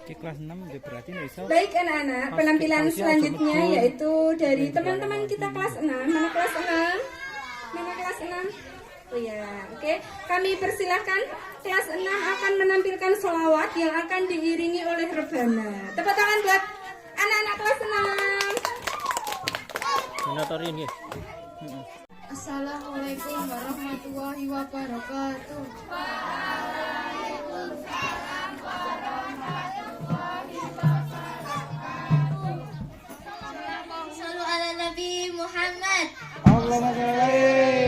Kelas 6 berarti iso. Baik anak-anak, penampilan selanjutnya yaitu dari teman-teman kita kelas 6. Mana kelas 6? Mana kelas 6? Oh ya, oke. Kami persilahkan kelas 6 akan menampilkan sholawat yang akan diiringi oleh rebana. Tepuk tangan buat anak-anak kelas 6. Menatorin ya. Assalamualaikum warahmatullahi wabarakatuh. Sallu ala Nabi Muhammad. Allahumma sholli.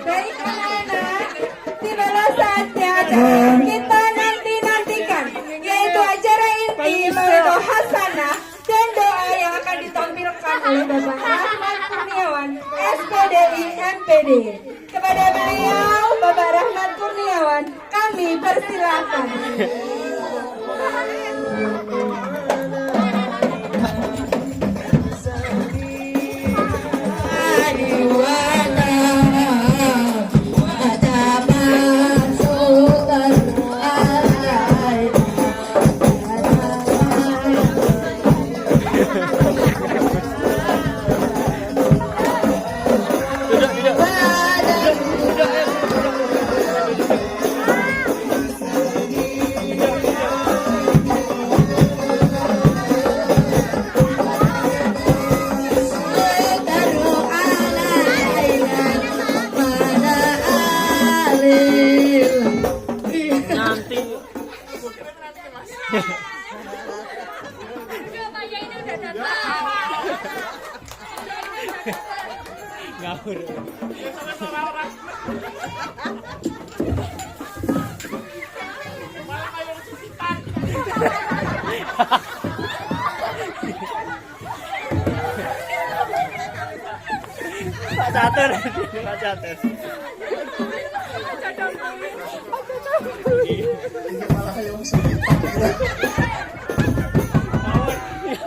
Baik anak-anak, tibalah saatnya acara kita nanti-nantikan, yaitu acara inti Mauidhah Hasanah dan doa yang akan ditampilkan oleh Bapak Rahmat Kurniawan, SPDI MPD. Kepada beliau, Bapak Rahmat Kurniawan, kami persilakan. Ngawur. Pak Catur, Pak Catur. Ini malah kayak wong sing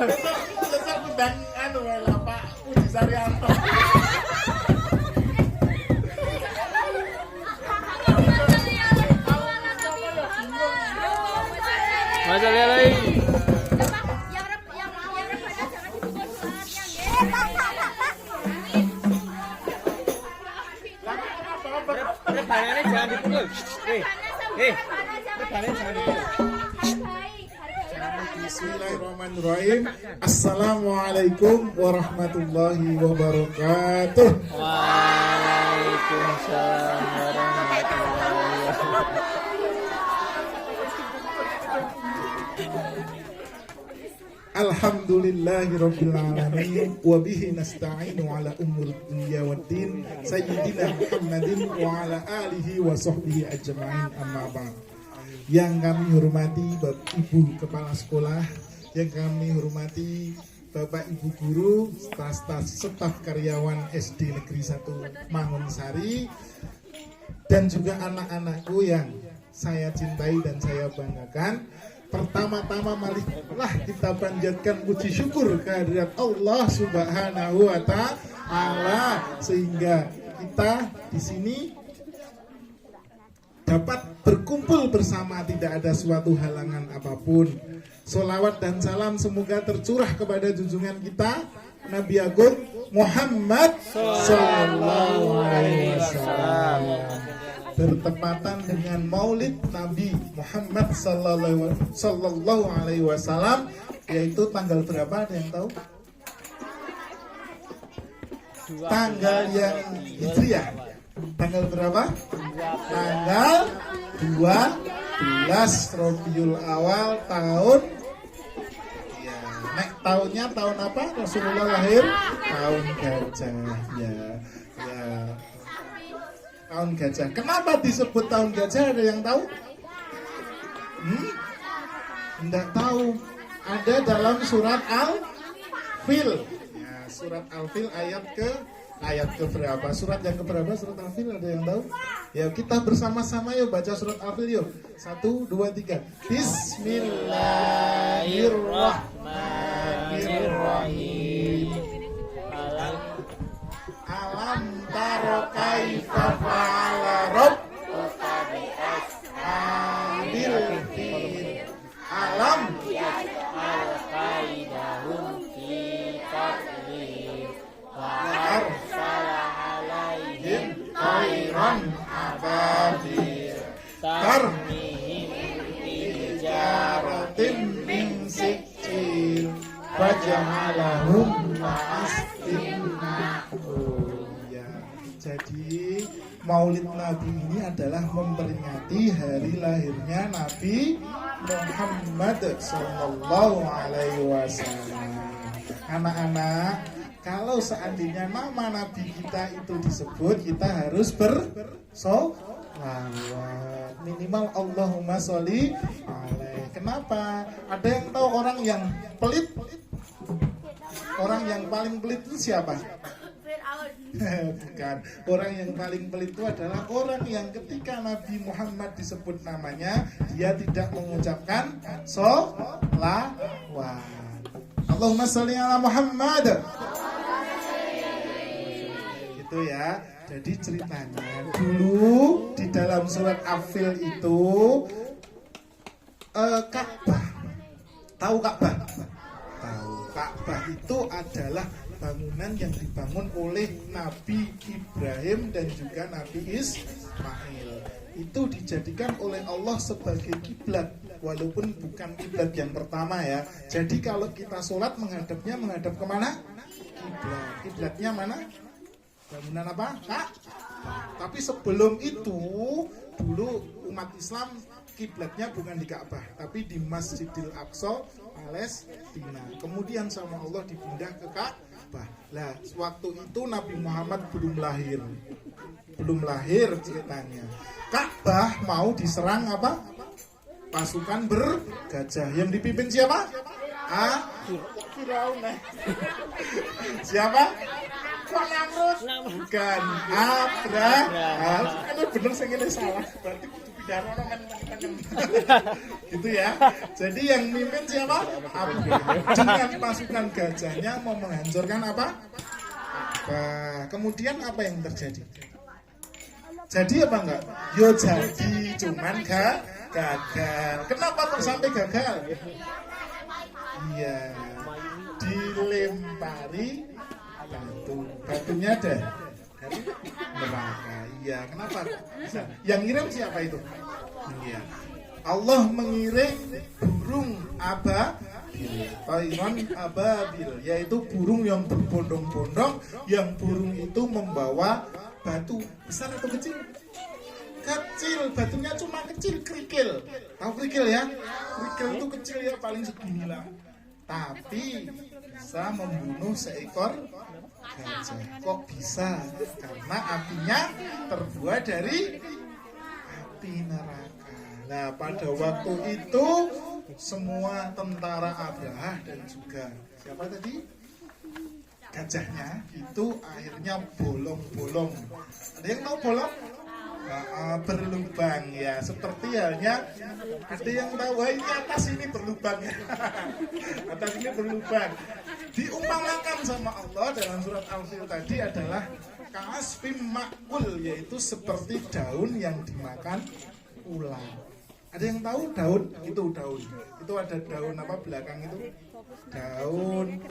besok undang anu lah Pak Budi Saryanto. Masa lelai. Rebanannya jangan dipukul. Rebanannya jangan dipukul. Bismillahirrahmanirrahim. Assalamualaikum warahmatullahi wabarakatuh. Waalaikumsalam warahmatullahi wabarakatuh. Alhamdulillahirabbil alamin wa bihi nasta'inu ala umuri dunya waddin sayyidina Muhammadin wa ala alihi wa sahbihi ajma'in amma ba'd. Yang kami hormati Bapak Ibu Kepala Sekolah, yang kami hormati Bapak Ibu Guru, staf karyawan SD Negeri 1 Mangunsari, dan juga anak-anakku yang saya cintai dan saya banggakan. Pertama-tama marilah kita panjatkan puji syukur kehadirat Allah Subhanahu wa Ta'ala sehingga kita di sini dapat berkumpul bersama, tidak ada suatu halangan apapun. Sholawat dan salam semoga tercurah kepada junjungan kita Nabi Agung Muhammad Sallallahu Alaihi Wasallam. Bertepatan dengan Maulid Nabi Muhammad Sallallahu Alaihi Wasallam, yaitu tanggal berapa, ada yang tahu? Tanggal yang Hijriah. Tanggal berapa? Tanggal 12 Rabiul Awal tahun. Ya, tahunnya tahun apa? Rasulullah lahir tahun gajah. Ya. Tahun gajah. Kenapa disebut tahun gajah? Ada yang tahu? Tidak tahu. Ada dalam surat Al-Fil. Ya, surat Al-Fil ayat ke berapa? Surat yang ke berapa? Surat Al-Fil, ada yang tahu? Ya, kita bersama-sama yuk baca surat Al-Fil yuk. 1, 2, 3. Bismillahirrahmanirrahim. Alam taro kaifa fa'ala rabbuka bi ashabil fil. Alam Yaj'al kaidahum fi tadlil wa arsala alaihim khairan ababil tarmihim bijaratin min sijil faja'alahum ka'asfin ma'kul. Ya, jadi Maulid Nabi ini adalah memperingati hari lahirnya Nabi Muhammad Sallallahu Alaihi Wasallam. Anak-anak, kalau seandainya nama Nabi kita itu disebut, kita harus bersolawat. Minimal Allahumma sholli alaihi. Kenapa? Ada yang tahu orang yang pelit? Orang yang paling pelit itu siapa? Bukan. Orang yang paling pelit itu adalah orang yang ketika Nabi Muhammad disebut namanya, dia tidak mengucapkan sholawat. Allahumma sholli ala Muhammad. Itu ya. Jadi ceritanya dulu di dalam surat Al-Fil itu Ka'bah. Tahu Ka'bah? Tahu. Ka'bah itu adalah bangunan yang dibangun oleh Nabi Ibrahim dan juga Nabi Ismail. Itu dijadikan oleh Allah sebagai kiblat, walaupun bukan kiblat yang pertama ya. Jadi kalau kita sholat menghadapnya menghadap kemana? Kiblat. Kiblatnya mana? Bangunan apa? Tapi sebelum itu dulu umat Islam kiblatnya bukan di Ka'bah, tapi di Masjidil Aqsa Palestina. Kemudian sama Allah dipindah ke Ka'bah. Lah, waktu itu Nabi Muhammad belum lahir. Belum lahir ceritanya. Ka'bah mau diserang apa? Pasukan bergajah. Yang dipimpin siapa? Firaun. Siapa? Kok Namrud? Bukan. Abraham. Ini bener sing ini salah. Berarti kudu pidana kan gitu ya. Jadi yang mimpin siapa? Abraham. Dengan pasukan gajahnya mau menghancurkan apa? Kemudian apa yang terjadi? Jadi apa enggak? Yo jadi, cuman gagal. Kenapa kok sampai gagal? Iya, dilempari batu. Batunya ada dari neraka. Iya, kenapa bisa? Yang ngirim siapa itu? Iya, Allah mengirim burung ababil, yaitu burung yang berbondong-bondong, yang burung itu membawa batu besar atau kecil? Kecil, batunya cuma kecil, kerikil. Tahu kerikil ya? Kerikil itu kecil ya, paling segini lah. Tapi bisa membunuh seekor gajah. Kok bisa? Karena apinya terbuat dari api neraka. Nah, pada waktu itu semua tentara Abraha dan juga siapa tadi? Gajahnya itu akhirnya bolong-bolong. Ada yang tahu bolong? Berlubang ya, seperti halnya ada yang tahu ini atas ini berlubang ya. Atas ini berlubang. Diumpamakan sama Allah dalam surat Al-Fil tadi adalah ka'asfim ma'kul, yaitu seperti daun yang dimakan ular. Ada yang tahu daun? Itu daun. Itu ada daun apa belakang itu? Daun.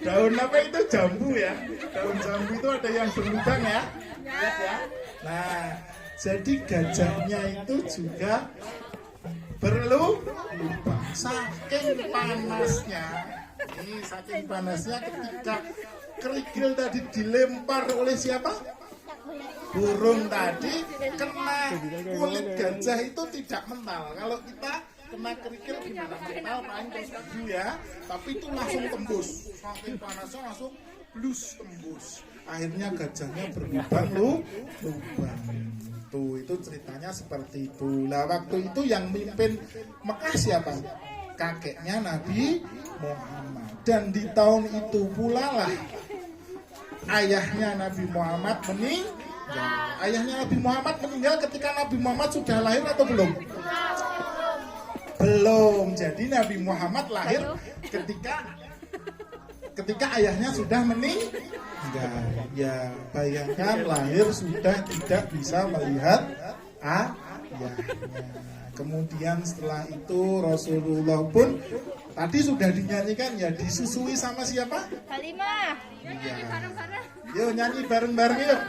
Daun apa itu? Jambu ya. Daun jambu itu ada yang berlubang ya. Lihat ya. Nah, jadi gajahnya itu juga berlubang. Saking panasnya. Ini saking panasnya ketika kerikil tadi dilempar oleh siapa? Burung tadi kena kulit gajah itu tidak mental. Kalau kita kena kerikil gimana? Mental paling terus dulu ya. Tapi itu langsung tembus. Saking panasnya langsung blus tembus. Akhirnya gajahnya berlubang lubang. Tuh, itu ceritanya seperti itu. Lah waktu itu yang mimpin Mekah siapa? Kakeknya Nabi Muhammad. Dan di tahun itu pula lah ayahnya Nabi Muhammad meninggal. Ayahnya Nabi Muhammad meninggal ketika Nabi Muhammad sudah lahir atau belum? Belum. Jadi Nabi Muhammad lahir ketika ayahnya sudah meninggal. Ya, bayangkan lahir sudah tidak bisa melihat ayahnya. Kemudian setelah itu Rasulullah pun tadi sudah dinyanyikan ya, disusui sama siapa? Halimah. Iya. Yuk nyanyi bareng-bareng yuk.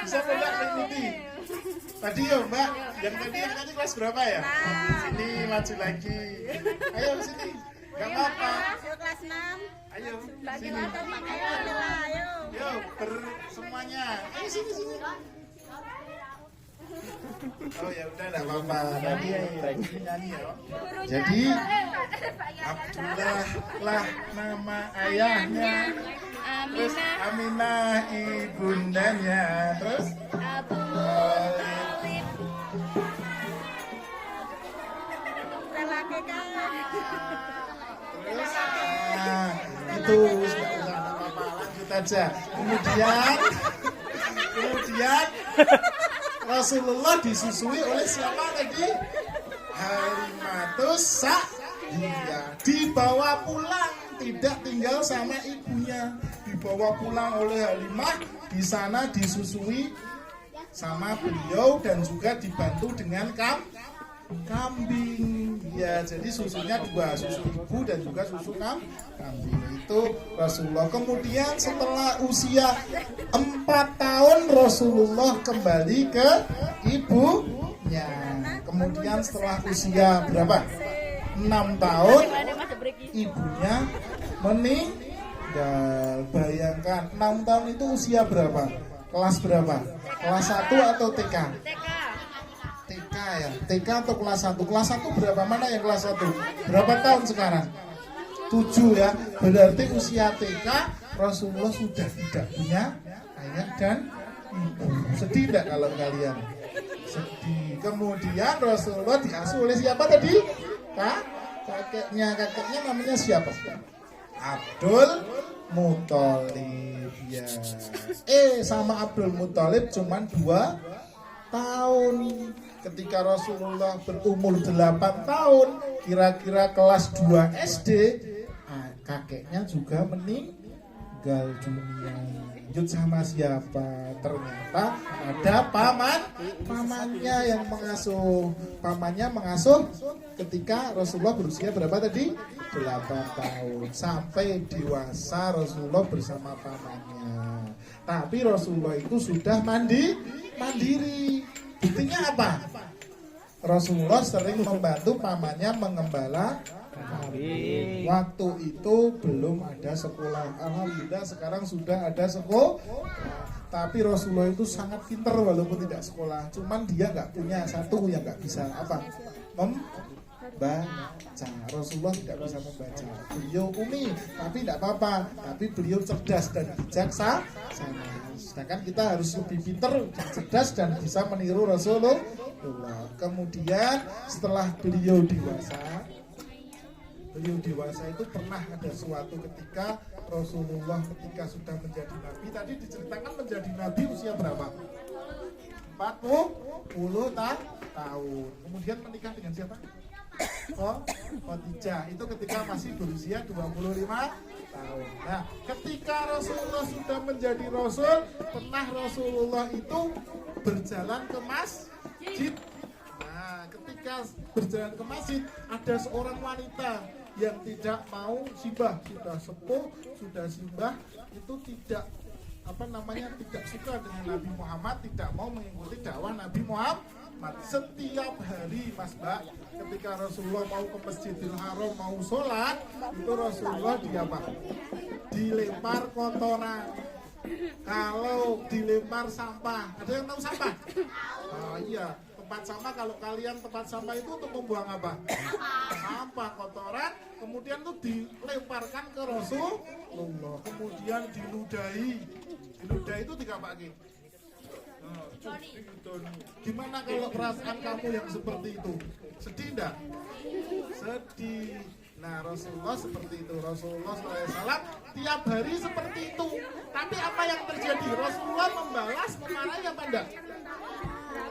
Bisa enggak ini? Tadi yuk Mbak, yang tadi yang nyanyi kelas berapa ya? Sini maju lagi. Ayo sini. Gak apa-apa. Yuk kelas 6. Ayo, Bagi sini. waktu ayo. Yuk, semuanya. Ayo sini. Oh ya udah enggak apa-apa. Tadi nyanyi ya. Jadi Abdullah lah nama ayahnya. Terus Aminah ibundanya. Terus Abu Thalib. Terus itu sudah usah apa-apa, lanjut aja. Kemudian Rasulullah disusui oleh siapa tadi? Halimatus Sa'diyah. Dibawa pulang, tidak tinggal sama ibunya. Dibawa pulang oleh Halimah, di sana disusui sama beliau dan juga dibantu dengan kambing. Ya, jadi susunya dua, susu ibu dan juga susu kambing. Itu Rasulullah. Kemudian setelah usia 4 tahun Rasulullah kembali ke ibunya. Kemudian setelah usia berapa? 6 tahun ibunya meninggal. Bayangkan 6 tahun itu usia berapa? Kelas berapa? Kelas 1 atau TK? TK ya, TK atau kelas 1? Kelas 1 berapa? Mana yang kelas 1? Berapa tahun sekarang? 7 ya, berarti usia TK Rasulullah sudah tidak punya ayah dan ibu. Sedih tidak kalau kalian? Sedih. Kemudian Rasulullah diasuh oleh siapa tadi? Kakeknya namanya siapa? Abdul Muthalib ya. Sama Abdul Muthalib cuman 2 tahun. Ketika Rasulullah berumur 8 tahun, kira-kira kelas 2 SD, kakeknya juga meninggal dunia. Lanjut sama siapa? Ternyata ada pamannya yang mengasuh. Pamannya mengasuh ketika Rasulullah berusia berapa tadi? 8 tahun. Sampai dewasa Rasulullah bersama pamannya. Tapi Rasulullah itu sudah mandiri. Buktinya apa? Rasulullah sering membantu pamannya mengembala kambing. Waktu itu belum ada sekolah. Alhamdulillah sekarang sudah ada sekolah. Tapi Rasulullah itu sangat pintar walaupun tidak sekolah. Cuman dia nggak punya satu yang nggak bisa apa? Membaca. Rasulullah tidak bisa membaca. Beliau umi, tapi tidak apa-apa. Tapi beliau cerdas dan bijaksana. Sedangkan kita harus lebih pintar, cerdas dan bisa meniru Rasulullah. Kemudian setelah beliau dewasa itu pernah ada suatu ketika Rasulullah ketika sudah menjadi nabi. Tadi diceritakan menjadi nabi usia berapa? 40 tahun. Kemudian menikah dengan siapa? Khadijah. Itu ketika masih berusia 25 tahun. Nah, ketika Rasulullah sudah menjadi Rasul, pernah Rasulullah itu berjalan ke masjid. Nah, ketika berjalan ke masjid, ada seorang wanita yang tidak mau simbah, sudah sepuh, sudah simbah, itu tidak tidak suka dengan Nabi Muhammad, tidak mau mengikuti dakwah Nabi Muhammad. Setiap hari Mas Mbak, ketika Rasulullah mau ke Masjidil Haram, mau sholat, itu Rasulullah dilempar kotoran. Kalau dilempar sampah, ada yang tahu sampah? Oh iya, tempat sampah, kalau kalian tempat sampah itu untuk membuang apa? Sampah, kotoran, kemudian itu dilemparkan ke Rasulullah, kemudian diludahi itu 3 pagi. Gimana kalau perasaan kamu yang seperti itu? Sedih enggak? Sedih. Nah, Rasulullah seperti itu. Rasulullah SAW tiap hari seperti itu. Tapi apa yang terjadi? Rasulullah membalas, memarahi apa enggak?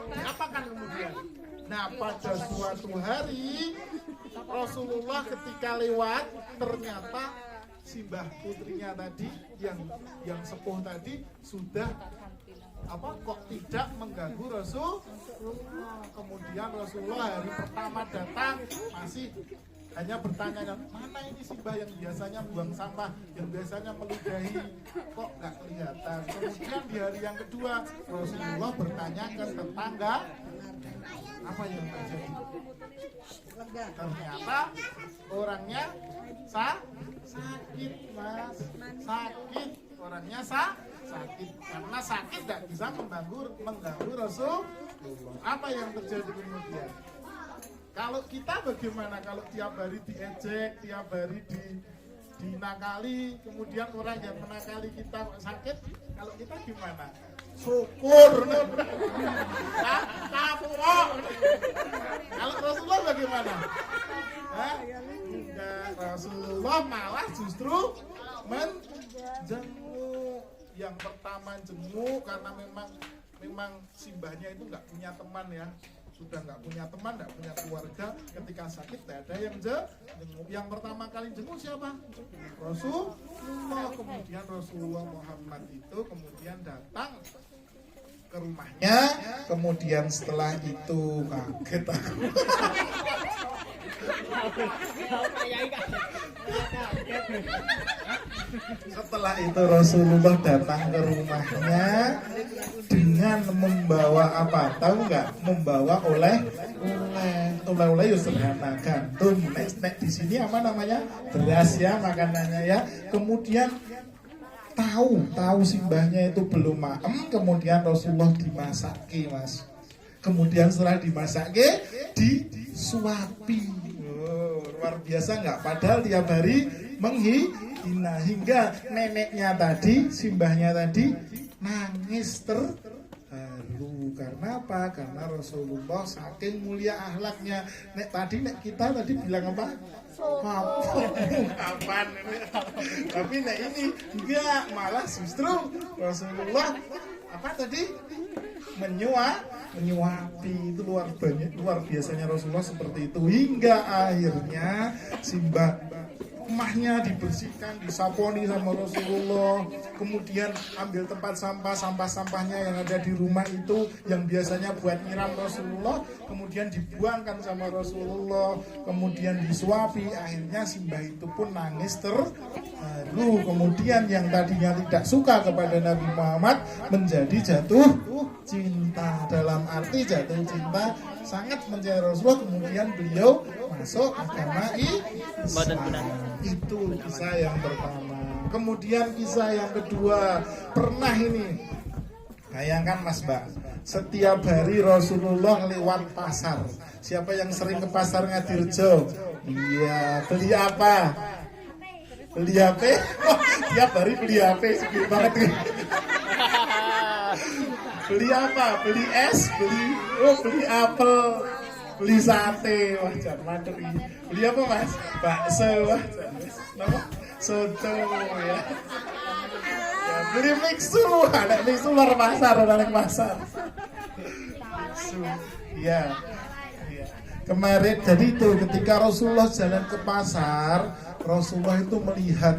Diapakan kemudian? Nah, pada suatu hari Rasulullah ketika lewat, ternyata simbah putrinya tadi yang sepuh tadi sudah kok tidak mengganggu Rasulullah. Kemudian Rasulullah hari pertama datang masih hanya bertanya, mana ini simbah yang biasanya buang sampah, yang biasanya meludahi, kok nggak kelihatan. Kemudian di hari yang kedua Rasulullah bertanya ke tetangga, Apa yang terjadi? Ternyata orangnya sakit, Mas. Sakit. Orangnya sakit. Karena sakit tidak bisa mengganggu Rasulullah. Apa yang terjadi kemudian? Kalau kita bagaimana? Kalau tiap hari diejek, tiap hari dinakali, kemudian orang yang menakali kita sakit, kalau kita gimana? Syukur. Kapok. Kalau Rasulullah bagaimana? Enggak, Rasulullah malah justru menjenguk. Yang pertama jenguk karena memang simbahnya itu nggak punya teman ya. Sudah nggak punya teman, nggak punya keluarga, ketika sakit tidak ada yang jenguk. Yang pertama kali jenguk siapa? Rasulullah. Kemudian Rasulullah Muhammad itu kemudian datang ke rumahnya, kemudian setelah itu kaget aku. Setelah itu Rasulullah datang ke rumahnya dengan membawa apa? Tahu nggak? Membawa oleh-oleh sederhana, gandum. Nek di sini apa namanya? Beras ya makanannya ya. Kemudian tahu simbahnya itu belum maem, kemudian Rasulullah dimasaki, Mas. Kemudian setelah dimasaki, disuapi. Luar biasa nggak? Padahal tiap hari menghina, hingga neneknya tadi, simbahnya tadi nangis terharu. Karena apa? Karena Rasulullah saking mulia akhlaknya. Nek kita tadi bilang apa? Kapan? Tapi nek ini enggak, malah justru Rasulullah apa tadi? Menyuapi. Itu luar biasanya Rasulullah seperti itu, hingga akhirnya simbah rumahnya dibersihkan, disaponi sama Rasulullah. Kemudian ambil tempat sampah-sampahnya yang ada di rumah itu, yang biasanya buat nyiram Rasulullah, kemudian dibuangkan sama Rasulullah, kemudian disuapi. Akhirnya simbah itu pun nangis terharu. Kemudian yang tadinya tidak suka kepada Nabi Muhammad menjadi jatuh cinta. Dalam arti jatuh cinta, sangat mencintai Rasulullah. Kemudian beliau masuk agama Islam. Itu kisah yang pertama. Kemudian kisah yang kedua, pernah ini, bayangkan Mas Mbak, setiap hari Rasulullah lewat pasar. Siapa yang sering ke pasar Ngadirejo? Iya, beli apa? Beli HP? Oh, tiap hari beli HP, segini banget nih. Beli apa? Beli es? Beli apel, beli sate. Wah, jangan mandek ini. Beli apa Mas? Bakso. Wah, nama soto ya. Beli mixu. Ada mixu luar pasar, ada pasar. Iya. Kemarin jadi itu ketika Rasulullah jalan ke pasar, Rasulullah itu melihat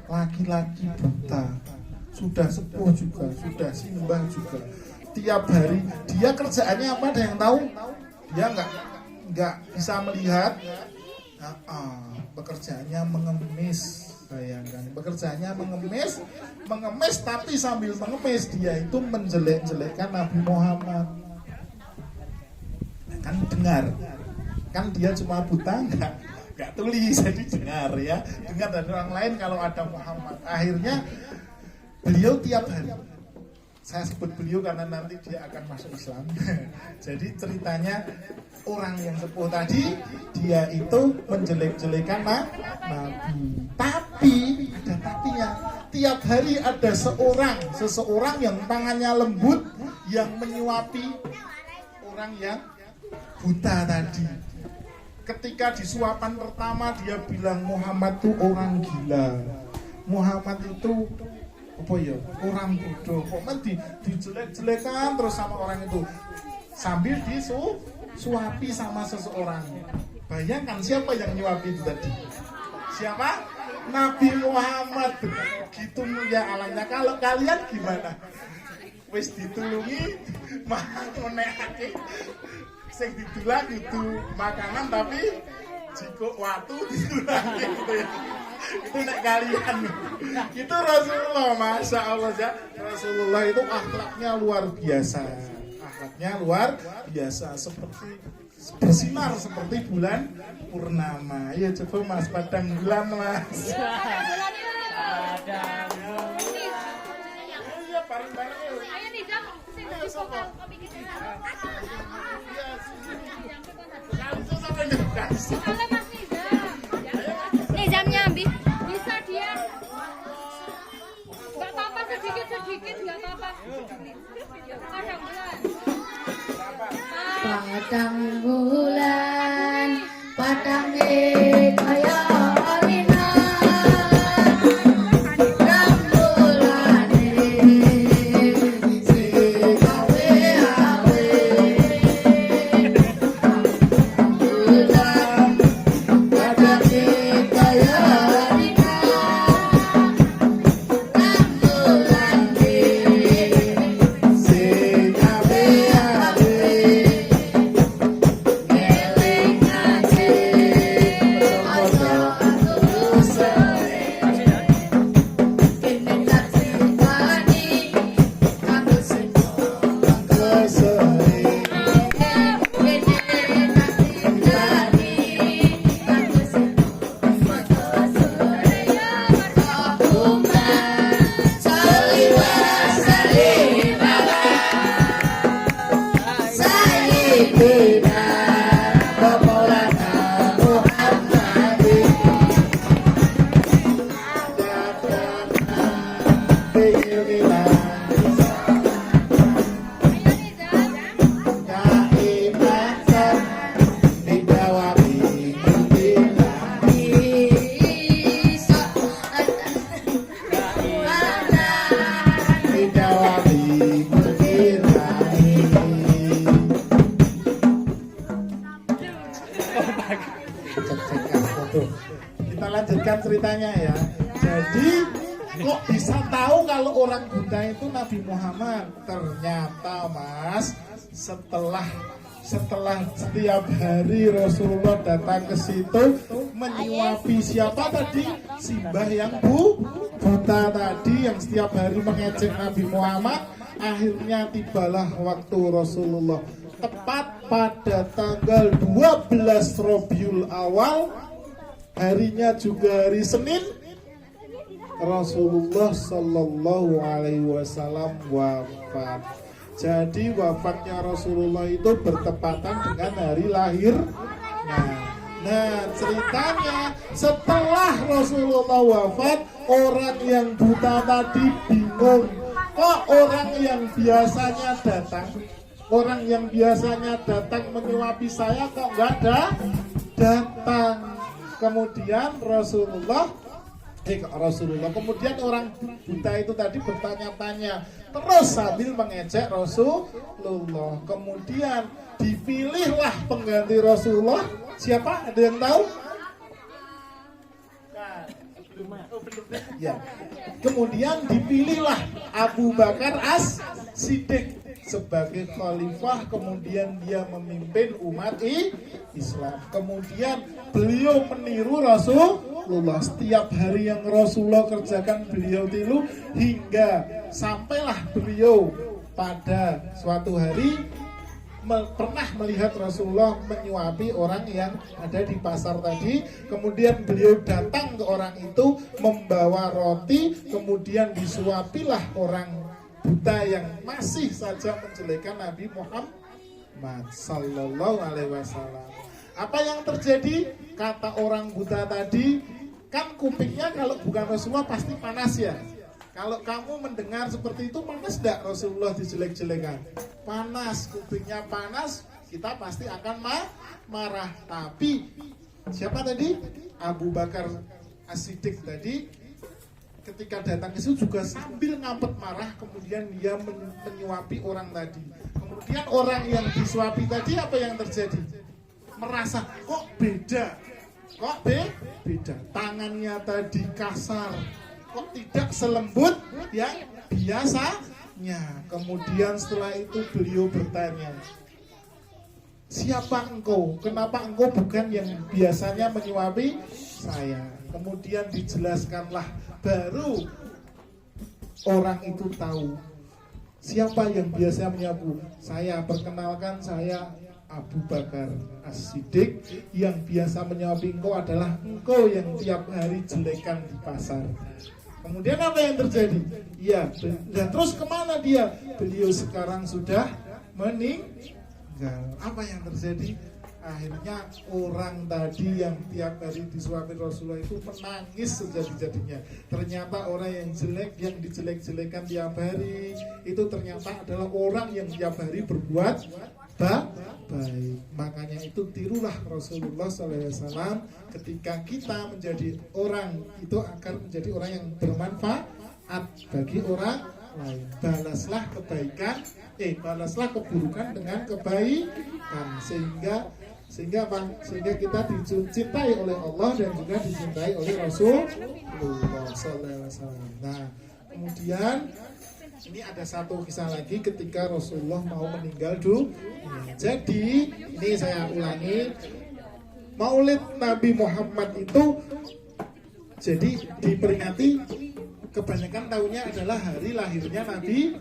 laki-laki buta, sudah sepuh juga, sudah simbah juga. Tiap hari dia kerjaannya apa? Ada yang tahu? Dia nggak bisa melihat. Pekerjaannya mengemis. Bayangkan, pekerjaannya mengemis, tapi sambil mengemis dia itu menjelek-jelekkan Nabi Muhammad. Kan dengar, kan dia cuma buta, nggak tuli, jadi dengar ya, dengar dari orang lain kalau ada Muhammad. Akhirnya beliau tiap hari, saya sebut beliau karena nanti dia akan masuk Islam. Jadi ceritanya orang yang sepuh tadi, dia itu menjelek-jelekan Nabi. Tapi ada tapinya. Tiap hari ada seseorang yang tangannya lembut, yang menyuapi orang yang buta tadi. Ketika di suapan pertama dia bilang Muhammad itu orang gila, Muhammad itu apa ya, orang bodoh. Kok dijelek-jelekan terus sama orang itu, sambil disuapi sama seseorang. Bayangkan siapa yang nyuapi itu tadi? Siapa? Nabi Muhammad. Gitu mulia alamnya. Kalau kalian gimana? Wis ditulungi malah menehake sing ditulak itu makanan, tapi jiko watu ditulake gitu ya. Itu nek kalian. Itu Rasulullah, Masya Allah ya. Rasulullah itu akhlaknya luar biasa. akhlaknya luar biasa, seperti bersinar seperti bulan purnama. Ya coba Mas, padang bulan Mas. Padang Iya, bareng-bareng yuk. Ayo nih, Jam. Sing dari vokal kopi kita. Langsung sampai dikasih. Oleh Mas Nizam. Nih jamnya, bisa dia. Gak apa-apa, sedikit nggak apa-apa. Padang bulan, padang kaya alina. Kita lanjutkan ceritanya ya. Jadi kok bisa tahu kalau orang buta itu Nabi Muhammad? Ternyata Mas, setelah setiap hari Rasulullah datang ke situ menyuapi siapa tadi? Simbah yang buta tadi yang setiap hari mengejek Nabi Muhammad. Akhirnya tibalah waktu Rasulullah tepat pada tanggal 12 Rabiul Awal, harinya juga hari Senin, Rasulullah Shallallahu Alaihi Wasallam wafat. Jadi wafatnya Rasulullah itu bertepatan dengan hari lahirnya. Nah ceritanya setelah Rasulullah wafat, orang yang buta tadi bingung, kok orang yang biasanya datang menyuapi saya kok nggak ada datang. Kemudian kemudian orang buta itu tadi bertanya-tanya terus sambil mengejek Rasulullah. Kemudian dipilihlah pengganti Rasulullah. Siapa? Ada yang tahu? Ya. Kemudian dipilihlah Abu Bakar As-Siddiq sebagai khalifah, kemudian dia memimpin umat Islam. Kemudian beliau meniru Rasulullah. Setiap hari yang Rasulullah kerjakan beliau tiru, hingga sampailah beliau pada suatu hari pernah melihat Rasulullah menyuapi orang yang ada di pasar tadi. Kemudian beliau datang ke orang itu membawa roti, kemudian disuapilah orang buta yang masih saja menjelekan Nabi Muhammad Sallallahu Alaihi Wasallam. Apa yang terjadi? Kata orang buta tadi, kan kupingnya kalau bukan Rasulullah pasti panas ya. Kalau kamu mendengar seperti itu, panas tidak Rasulullah dijelek-jelekan? Panas, kupingnya panas, kita pasti akan marah. Tapi siapa tadi? Abu Bakar As-Siddiq tadi ketika datang ke situ juga sambil ngampet marah, kemudian dia menyuapi orang tadi. Kemudian orang yang disuapi tadi apa yang terjadi? Merasa kok beda, beda. Tangannya tadi kasar, kok tidak selembut yang biasanya. Kemudian setelah itu beliau bertanya, siapa engkau? Kenapa engkau bukan yang biasanya menyuapi saya? Kemudian dijelaskanlah, baru orang itu tahu Siapa yang biasa menyapu? Saya, perkenalkan saya Abu Bakar As-Siddiq. Yang biasa menyapu engkau adalah engkau yang tiap hari jelekan di pasar. Kemudian apa yang terjadi? Iya, dan terus kemana dia? Beliau sekarang sudah meninggal. Apa yang terjadi? Akhirnya orang tadi yang tiap hari disuapin Rasulullah itu menangis sejadi-jadinya. Ternyata orang yang jelek, yang dijelek-jelekan tiap hari, itu ternyata adalah orang yang tiap hari berbuat baik. Makanya itu tirulah Rasulullah SAW. Ketika kita menjadi orang, itu akan menjadi orang yang bermanfaat bagi orang lain. Balaslah kebaikan, balaslah keburukan dengan kebaikan, sehingga kita dicintai oleh Allah dan juga dicintai oleh Rasulullah SAW. Nah, kemudian ini ada satu kisah lagi ketika Rasulullah mau meninggal dunia. Jadi ini saya ulangi, Maulid Nabi Muhammad itu jadi diperingati, kebanyakan tahunnya adalah hari lahirnya Nabi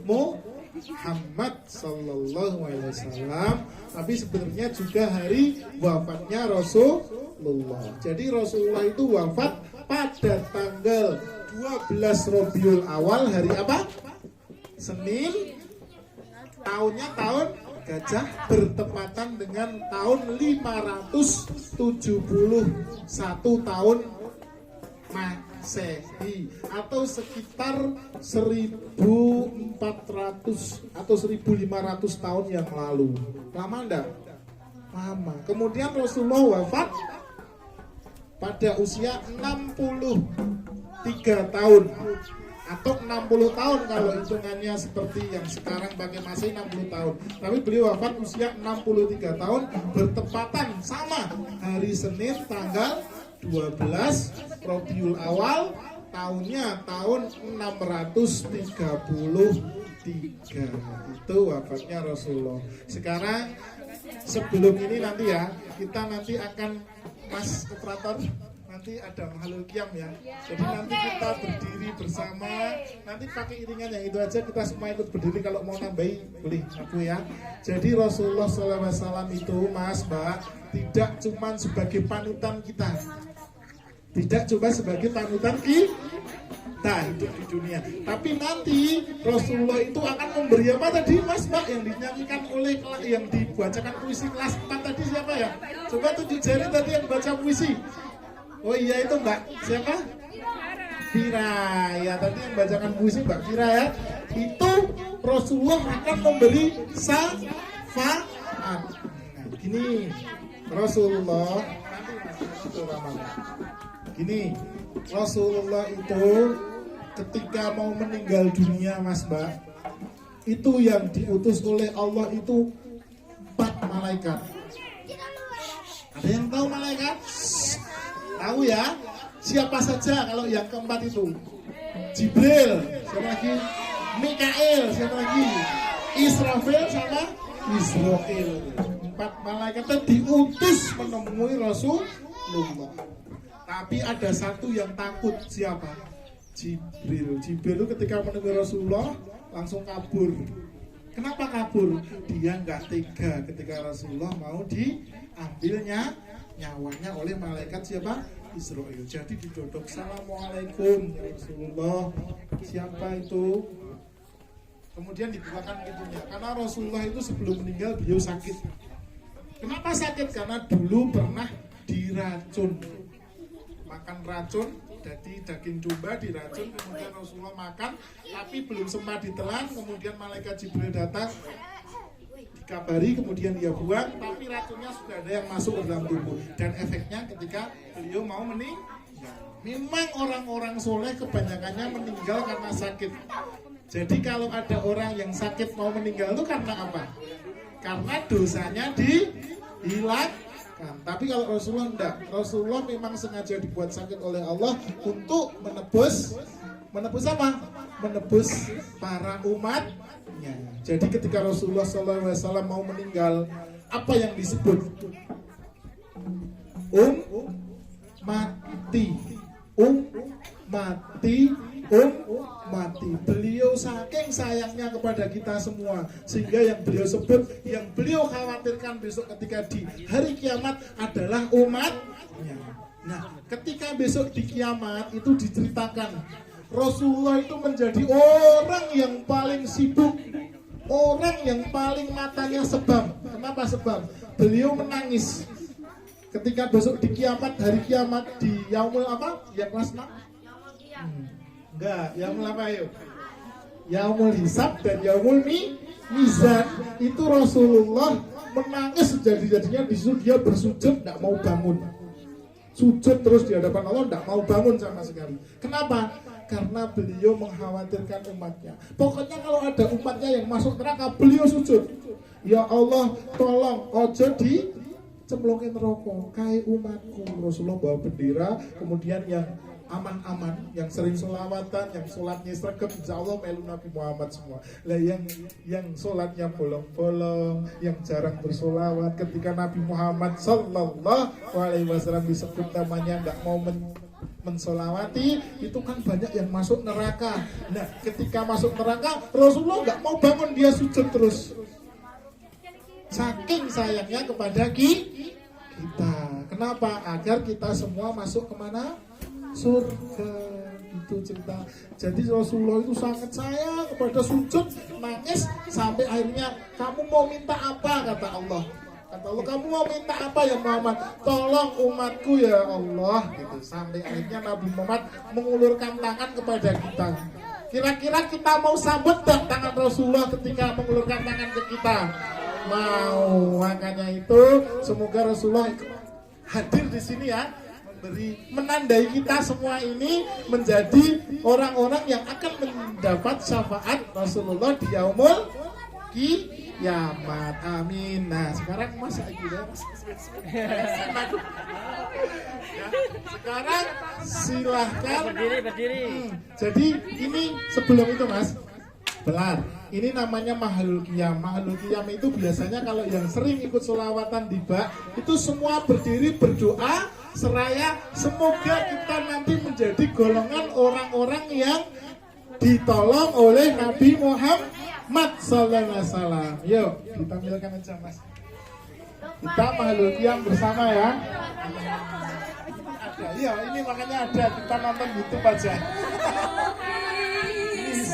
Muhammad Sallallahu Alaihi Wasallam, tapi sebenarnya juga hari wafatnya Rasulullah. Jadi Rasulullah itu wafat pada tanggal 12 Rabiul Awal, hari apa? Senin. Tahunnya tahun gajah, bertepatan dengan tahun 571 tahun Masehi, atau sekitar 1400 atau 1500 tahun yang lalu. Lama enggak? Lama. Kemudian Rasulullah wafat pada usia 63 tahun atau 60 tahun kalau hitungannya seperti yang sekarang pakai Masehi 60 tahun. Tapi beliau wafat usia 63 tahun, bertepatan sama hari Senin tanggal 12 Rabiul Awal, tahunnya tahun 633. Itu wafatnya Rasulullah. Sekarang sebelum ini nanti ya, kita nanti akan, Mas operator, nanti ada Mahlul Qiyam ya. Jadi nanti kita berdiri bersama, nanti pakai iringan yang itu aja, kita semua ikut berdiri, kalau mau nambahi boleh aku ya. Jadi Rasulullah SAW itu, Mas, Mbak, tidak cuma sebagai panutan kita, tidak cuma sebagai panutan kita hidup di dunia, tapi nanti Rasulullah itu akan memberi apa tadi, Mas, Mbak, yang dinyanyikan oleh, yang dibacakan puisi kelas 4 tadi siapa ya? Coba tunjuk jari tadi yang baca puisi. Oh iya, itu Mbak siapa? Fira ya, tadi yang bacakan puisi Mbak Fira ya. Itu Rasulullah akan memberi syafaat. Nah, gini Rasulullah, gini Rasulullah itu ketika mau meninggal dunia, Mas, Mbak, itu yang diutus oleh Allah itu 4 malaikat. Ada yang tahu malaikat? Tahu ya? Siapa saja kalau yang keempat itu? Jibril, siapa lagi? Mikail, siapa lagi? Israfil sama Israel. 4 malaikat diutus menemui Rasulullah. Tapi ada satu yang takut, siapa? Jibril. Jibril itu ketika menemui Rasulullah langsung kabur. Kenapa kabur? Dia nggak tega ketika Rasulullah mau diambilnya nyawanya oleh malaikat siapa? Israel. Jadi didodok, Assalamualaikum ya Rasulullah. Siapa itu? Kemudian dibukakan pintunya. Karena Rasulullah itu sebelum meninggal beliau sakit. Kenapa sakit? Karena dulu pernah diracun. Makan racun, jadi daging domba diracun, kemudian Rasulullah makan, tapi belum sempat ditelan, kemudian malaikat Jibril datang, dikabari, kemudian dia buang, tapi racunnya sudah ada yang masuk ke dalam tubuh, dan efeknya ketika beliau mau meninggal. Memang orang-orang soleh kebanyakannya meninggal karena sakit. Jadi kalau ada orang yang sakit mau meninggal itu karena apa? Karena dosanya dihilangkan. Tapi kalau Rasulullah enggak, Rasulullah memang sengaja dibuat sakit oleh Allah untuk menebus apa? Menebus para umatnya. Jadi ketika Rasulullah SAW mau meninggal, apa yang disebut? mati, mati. Beliau saking sayangnya kepada kita semua, sehingga yang beliau sebut, yang beliau khawatirkan besok ketika di hari kiamat adalah umatnya. Nah, ketika besok di kiamat itu diceritakan, Rasulullah itu menjadi orang yang paling sibuk, orang yang paling matanya sebam. Kenapa sebam? Beliau menangis ketika besok di kiamat, hari kiamat di yaumul apa? Ya kelas 6? Enggak, yaumul apa yuk? Yaumul hisab dan yaumul mizan. Itu Rasulullah menangis sejadi-jadinya, di situ dia bersujud, tidak mau bangun. Sujud terus di hadapan Allah, tidak mau bangun sama sekali. Kenapa? Karena beliau mengkhawatirkan umatnya. Pokoknya kalau ada umatnya yang masuk neraka, beliau sujud. Ya Allah, tolong ojo dicemplungin rokok kayak umatku. Rasulullah bawa bendera, kemudian yang aman-aman, yang sering sholawatan, yang sholatnya sregep, insya Allah melu Nabi Muhammad semua. Lah yang sholatnya bolong-bolong, yang jarang bersolawat, ketika Nabi Muhammad Sallallahu Alaihi Wasallam disebut namanya nggak mau mensolawati, itu kan banyak yang masuk neraka. Nah, ketika masuk neraka, Rasulullah nggak mau bangun, dia sujud terus. Saking sayangnya kepada kita. Kenapa? Agar kita semua masuk kemana? Surga. Itu cerita. Jadi Rasulullah itu sangat sayang kepada sujud, nangis sampai akhirnya, kamu mau minta apa? Kata Allah. Kata Allah, kamu mau minta apa ya Muhammad? Tolong umatku ya Allah. Gitu. Sampai akhirnya Nabi Muhammad mengulurkan tangan kepada kita. Kira-kira kita mau sambut tak tangan Rasulullah ketika mengulurkan tangan ke kita? Mau. Makanya itu semoga Rasulullah hadir di sini ya, menandai kita semua ini menjadi orang-orang yang akan mendapat syafaat Rasulullah di yaumul kiamat. Amin. Nah, sekarang Mas sekarang silahkan berdiri. Jadi ini sebelum itu Mas, belar. Ini namanya mahalul qiyam. Mahalul qiyam itu biasanya kalau yang sering ikut sholawatan di bak, itu semua berdiri berdoa seraya semoga kita nanti menjadi golongan orang-orang yang ditolong oleh Nabi Muhammad sallallahu alaihi wasallam. Yuk, ditampilkan aja Mas. Kita mahalul qiyam bersama ya. Ada, iya ini makanya ada, kita nonton YouTube aja.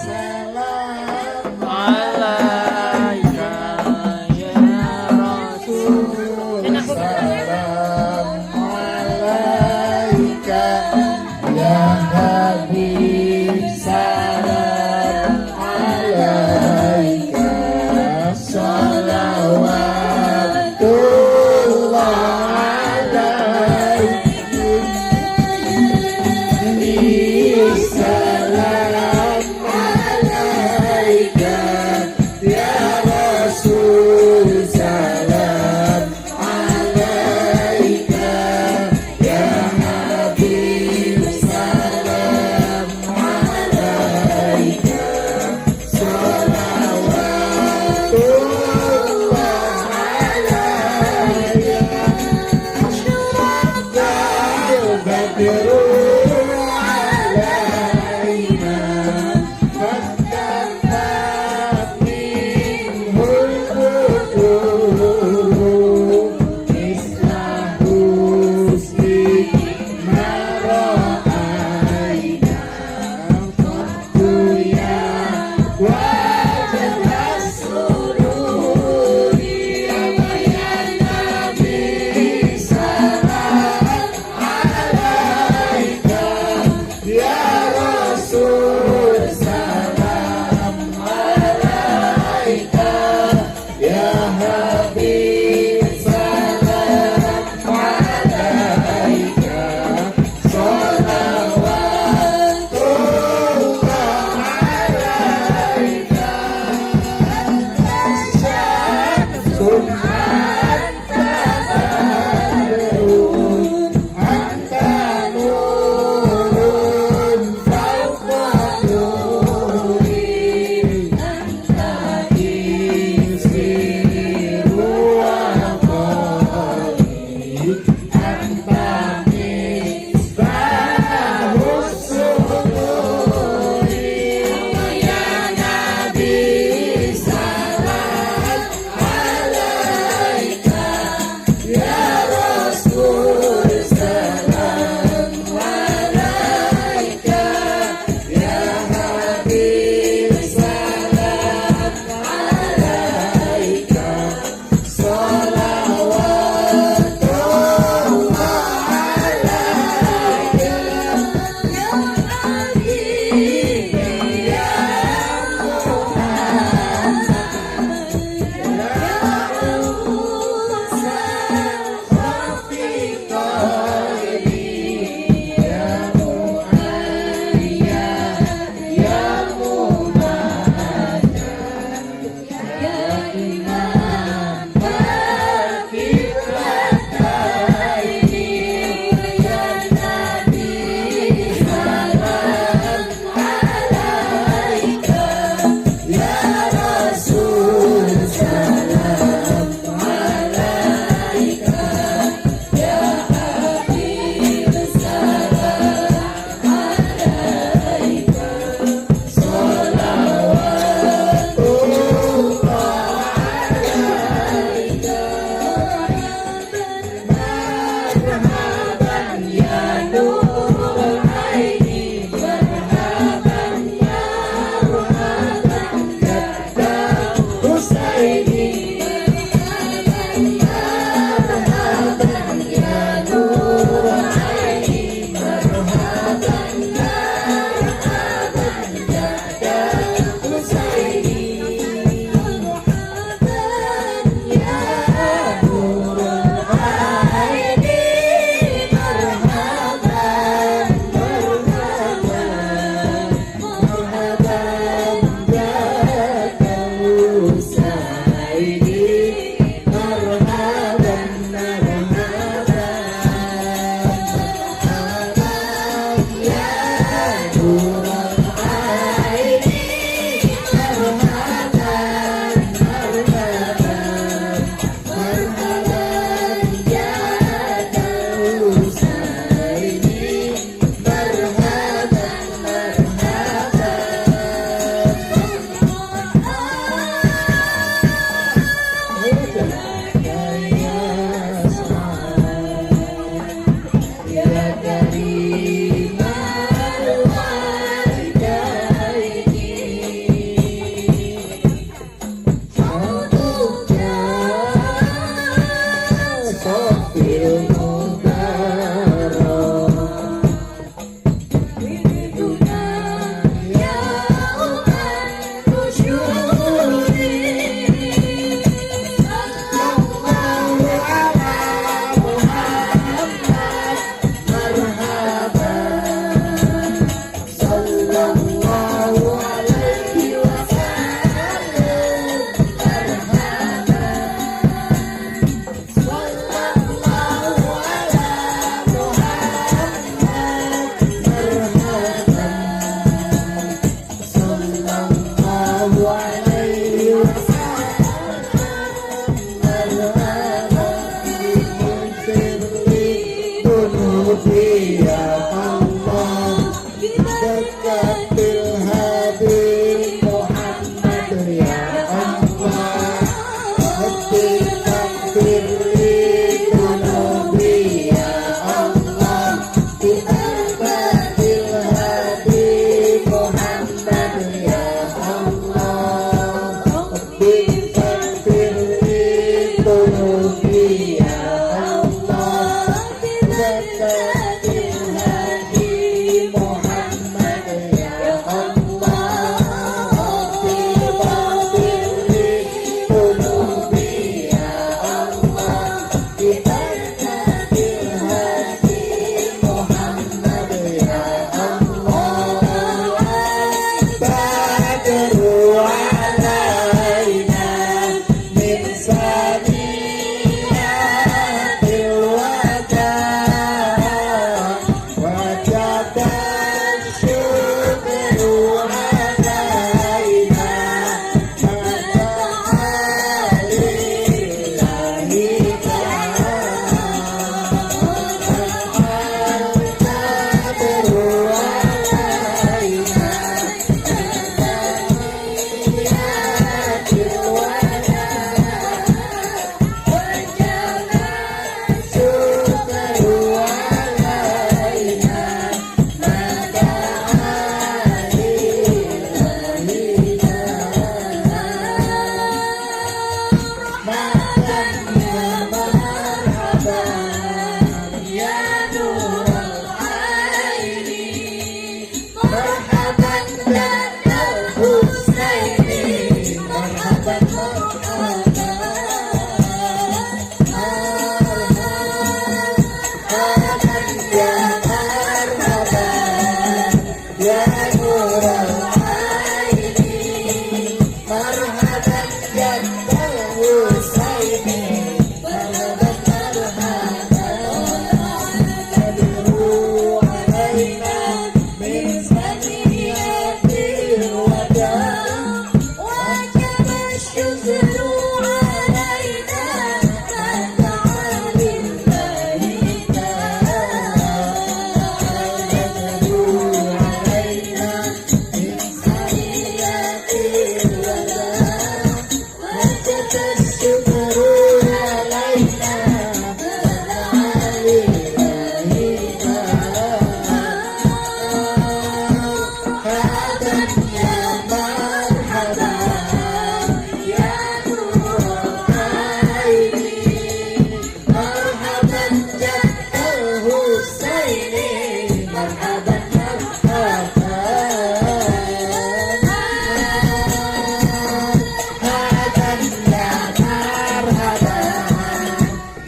Salam alaika ya Rasul, salam alaika ya Habib, salam alaika, salawatullah alaikum, salam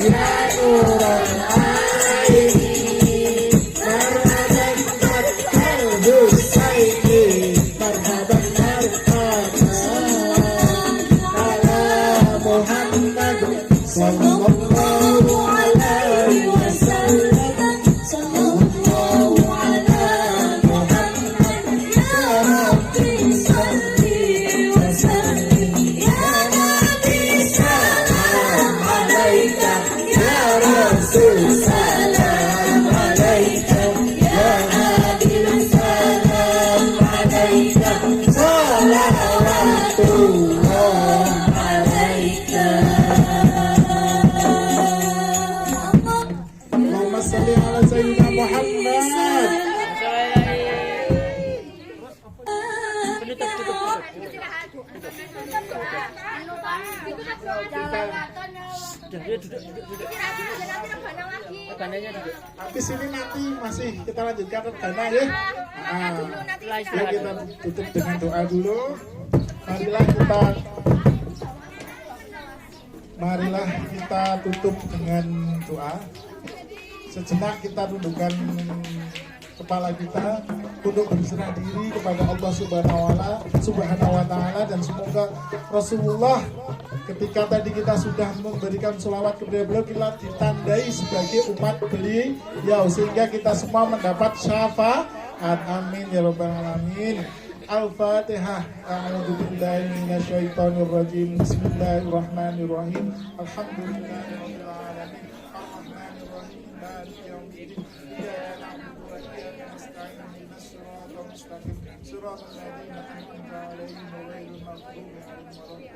ya nuran aini marhaban al husaini marhaban ala Muhammad sallallahu alaihi wasallam sallallahu ala Muhammad ya Rabbi salli wa sallim ya Nabi salam alaika ya Rasul salam alaika ya Adil salam alaika salawatullah alaika Allahumma salli ala sayyidina Muhammad. Habis ini nanti masih kita lanjutkan rebana ya. Ya kita tutup dengan doa dulu. Marilah kita tutup dengan doa. Sejenak kita tundukkan kepala kita untuk berserah diri kepada Allah Subhanahu wa Ta'ala, dan semoga Rasulullah ketika tadi kita sudah memberikan sholawat kepada beliau, kita ditandai sebagai umat beliau sehingga kita semua mendapat syafaat. Amin ya rabbal alamin. Al-Fatihah. A'udzu billahi minasyaitonir rajim. Bismillahirrahmanirrahim. Alhamdulillahirabbil alamin. Arrahmanir rahim. Maliki yaumiddin. Iyyaka na'budu wa iyyaka nasta'in. Ihdinas siratal mustaqim. Siratal ladzina an'amta 'alaihim ghairil maghdubi 'alaihim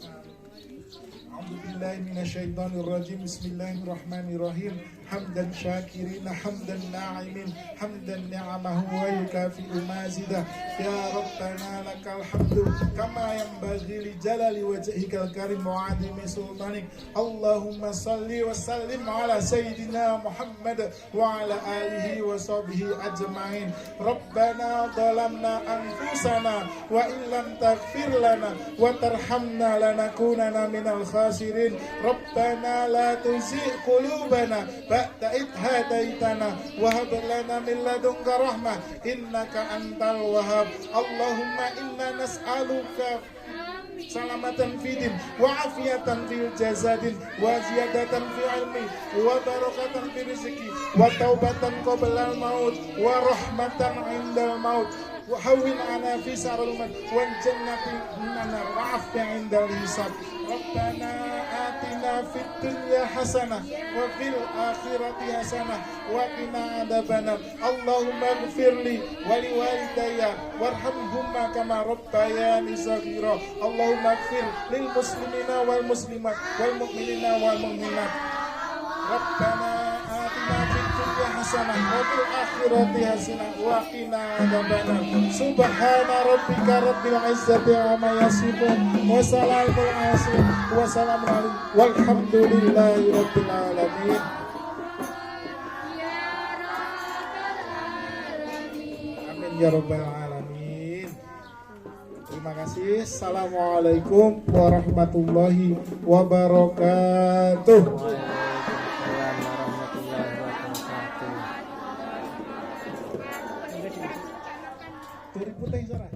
waladdallin. A'udzu billahi minasyaitonir rajim. Bismillahirrahmanirrahim. Hamdan syakirina hamdan na'imin hamdan ni'amahu wa yukafi'u mazidah ya Rabbana lakal hamdu kama yanbaghi li jalali wajhikal karim wa 'azimi sultanik. Allahumma salli wa sallim ala sayyidina Muhammad wa ala alihi wa sahbihi ajma'in. Rabbana dhalamna anfusana wa illam taghfir lana wa tarhamna lanakunanna minal khasirin. Rabbana la tuzigh qulubana ba'da idh hadaitana wa hab lana min ladunka rahmah innaka antal wahhab. Allahumma inna nas'aluka salamatan fi din wa afiyatan fil jasadin wa ziyadatan fi ilmi wa barakatan fi rizqi wa taubatan qabla al maut wa rahmatan indal maut wa hawwin ana fi sarul mat wal jannati minna wa afiya indal hisab. Rabbana atina fid dunya hasanah wa fil akhirati hasanah wa qina adzabannar. Allahumma ighfirli wa liwalidayya warhamhuma kama rabbayani shaghira. Allahumma ighfir lil muslimina wal muslimat wal mu'minina wal mu'minat. Rabbana atina fid dunya hasanah wa fil akhirati hasanah wa qina adzabannar. Subhana rabbika rabbil izzati amma yasifun wa salamun alaikum walhamdulillahi rabbil alamin. Amin ya rabbal alamin. Terima kasih. Assalamualaikum warahmatullahi wabarakatuh. Waalaikumsalam warahmatullahi wabarakatuh. 2000 teh Sarah.